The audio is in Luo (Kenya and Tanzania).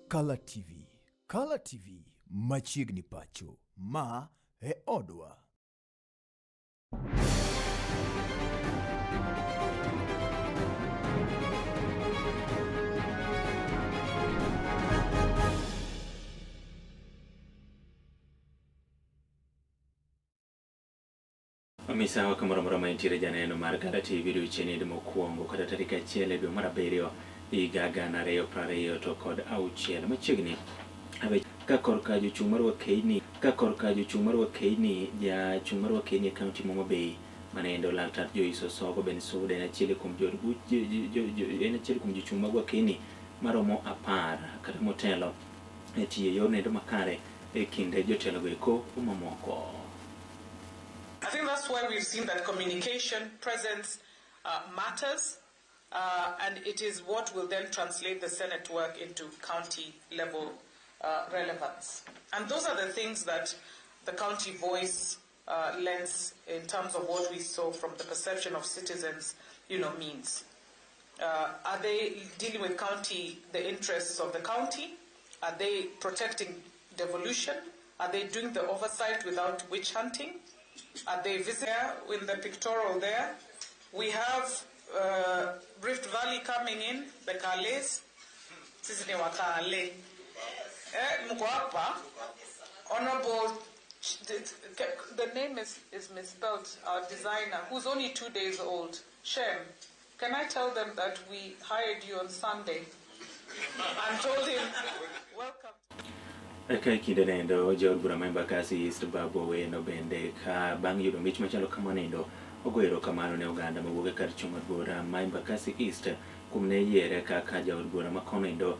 Color TV. Color TV machiegni pacho. Ma e odwa. Misawa kamoro mantiere janeno mar Color TV odiochieng' mokwongo kata tarik 1 dwe mar abiriyo higa 2020 to kod auchiel machiegni ka korka jochung' mar Wakaini jachung' mar Wakaini e kaunti ma Homa Bay manendo Laktar Joyce Osogo Bensouda en achiel kuom jochung' mag Wakaini maromo 10 kata motelo e tiyo yor nendo makare e kinde jotelo eko mamoko. I think that's why we've seen that communication, presence matters, and it is what will then translate the Senate work into county level relevance. And those are the things that the county voice lends in terms of what we saw from the perception of citizens, means. Are they dealing with the interests of the county? Are they protecting devolution? Are they doing the oversight without witch hunting? Are they visiting in the pictorial there? We have Rift Valley coming in, the Kales. Sisi ni Wakale. Mkwapa, Honorable, the name is misspelled, our designer, who's only 2 days old. Shem, can I tell them that we hired you on Sunday? And told him, welcome. Eka kinde nendo Jaod Bura ma Embakasi East Babu Owino bende ka bang' yudo mich machalo kamanendo ogoero kamano ne oganda mawuok e kar chung' od bura ma Embakasi East kuom ne yiere kaka Jaod Bura ma konendo